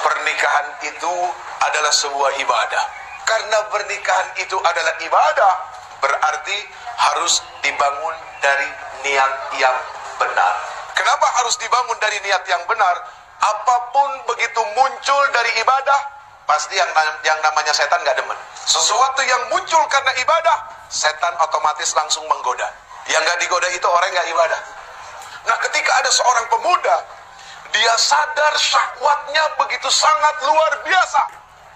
Pernikahan itu adalah sebuah ibadah. Karena pernikahan itu adalah ibadah, berarti harus dibangun dari niat yang benar. Kenapa harus dibangun dari niat yang benar? Apapun begitu muncul dari ibadah, pasti yang namanya setan gak demen. Sesuatu yang muncul karena ibadah, setan otomatis langsung menggoda. Yang gak digoda itu orang yang gak ibadah. Nah, ketika ada seorang pemuda, dia sadar syahwatnya begitu sangat luar biasa.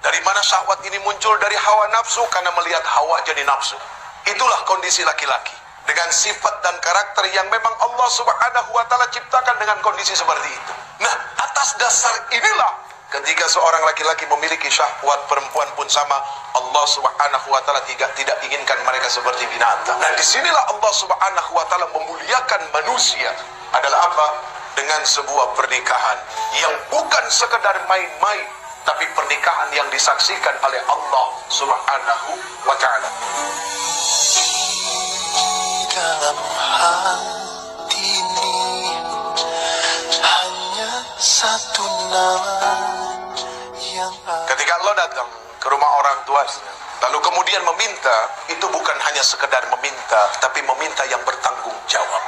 Dari mana syahwat ini muncul? Dari hawa nafsu, karena melihat hawa jadi nafsu. Itulah kondisi laki-laki dengan sifat dan karakter yang memang Allah Subhanahu wa ta'ala ciptakan dengan kondisi seperti itu. Nah, atas dasar inilah ketika seorang laki-laki memiliki syahwat, perempuan pun sama. Allah Subhanahu wa ta'ala tidak inginkan mereka seperti binatang. Nah, disinilah Allah Subhanahu wa ta'ala memuliakan manusia. Adalah apa? Dengan sebuah pernikahan yang bukan sekedar main-main, tapi pernikahan yang disaksikan oleh Allah Subhanahu wa ta'ala. Dalam hati ini hanya satu nama yang Ketika Allah datang ke rumah orang tuanya, lalu kemudian meminta, itu bukan hanya sekedar meminta, tapi meminta yang bertanggung jawab.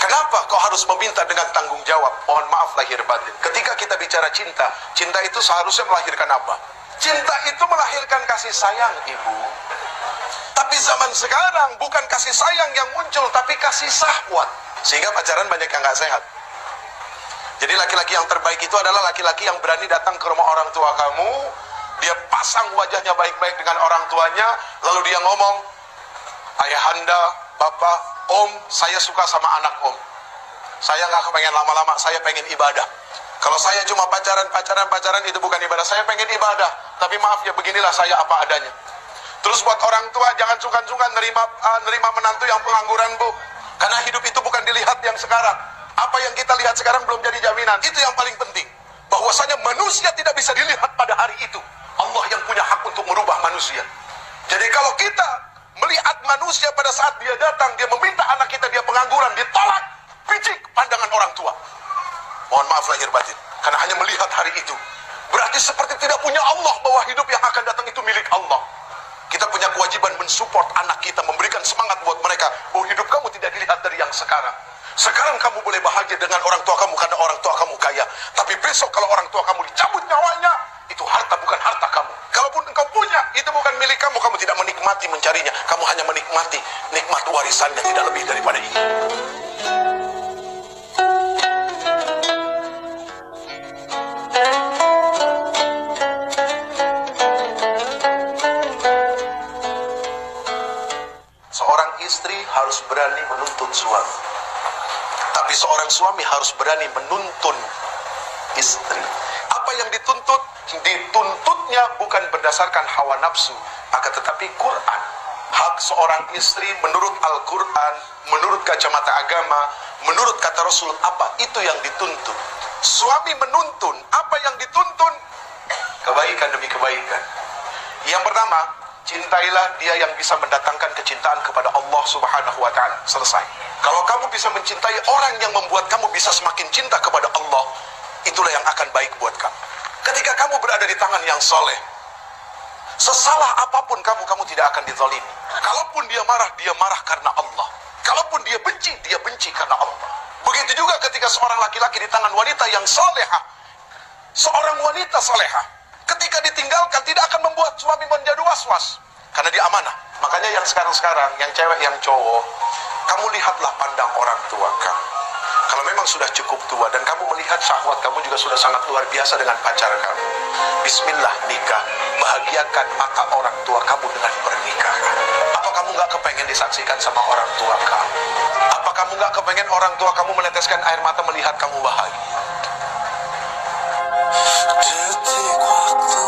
Kenapa kau harus meminta dengan tanggung jawab? Mohon maaf lahir batin. Ketika kita bicara cinta, cinta itu seharusnya melahirkan apa? Cinta itu melahirkan kasih sayang, ibu. Tapi zaman sekarang bukan kasih sayang yang muncul, tapi kasih syahwat. Sehingga pacaran banyak yang gak sehat. Jadi laki-laki yang terbaik itu adalah laki-laki yang berani datang ke rumah orang tua kamu. Dia pasang wajahnya baik-baik dengan orang tuanya, lalu dia ngomong, ayahanda, bapak, om, saya suka sama anak om. Saya gak pengen lama-lama, saya pengen ibadah. Kalau saya cuma pacaran itu bukan ibadah. Saya pengen ibadah, tapi maaf ya, beginilah saya apa adanya. Terus buat orang tua, jangan sungkan-sungkan nerima menantu yang pengangguran, bu. Karena hidup itu bukan dilihat yang sekarang. Apa yang kita lihat sekarang belum jadi jaminan. Itu yang paling penting. Bahwasanya manusia tidak bisa dilihat pada hari itu. Allah yang punya hak untuk merubah manusia. Jadi kalau kita melihat manusia pada saat dia datang, dia meminta anak kita, dia pengangguran, ditolak, picik pandangan orang tua. Mohon maaf lahir batin. Karena hanya melihat hari itu, berarti seperti tidak punya Allah, bahwa hidup yang akan datang itu milik Allah. Kita punya kewajiban mensupport anak kita, memberikan semangat buat mereka, bahwa hidup kamu tidak dilihat dari yang sekarang. Sekarang kamu boleh bahagia dengan orang tua kamu karena orang tua kamu kaya. Tapi besok kalau orang tua kamu dicabut nyawanya, itu harta bukan harta kamu. Kalaupun engkau punya, itu bukan milik kamu. Kamu tidak menikmati mencarinya. Kamu hanya menikmati nikmat warisannya, tidak lebih daripada ini. Seorang istri harus berani menuntut suami. Tapi seorang suami harus berani menuntun istri. Apa yang dituntut? Dituntutnya bukan berdasarkan hawa nafsu, akan tetapi Quran. Hak seorang istri menurut Al-Quran, menurut kacamata agama, menurut kata Rasul, apa? Itu yang dituntut. Suami menuntun, apa yang dituntun? Kebaikan demi kebaikan. Yang pertama, cintailah dia yang bisa mendatangkan kecintaan kepada Allah Subhanahu wa ta'ala. Selesai. Kalau kamu bisa mencintai orang yang membuat kamu bisa semakin cinta kepada Allah, itulah yang akan baik buat kamu. Ketika kamu berada di tangan yang soleh, sesalah apapun kamu tidak akan dizalimi. Kalaupun dia marah karena Allah. Kalaupun dia benci karena Allah. Begitu juga ketika seorang laki-laki di tangan wanita yang solehah. Seorang wanita solehah, ketika ditinggalkan tidak akan membuat suami menjadi was-was, karena dia amanah. Makanya yang sekarang, yang cewek, yang cowok, kamu lihatlah pandang orang tua kamu. Kalau memang sudah cukup tua dan kamu melihat syahwat kamu juga sudah sangat luar biasa dengan pacar kamu, bismillah, nikah. Bahagiakan mata orang tua kamu dengan pernikahan. Apa kamu gak kepengen disaksikan sama orang tua kamu? Apa kamu gak kepengen orang tua kamu meneteskan air mata melihat kamu bahagia? detik waktu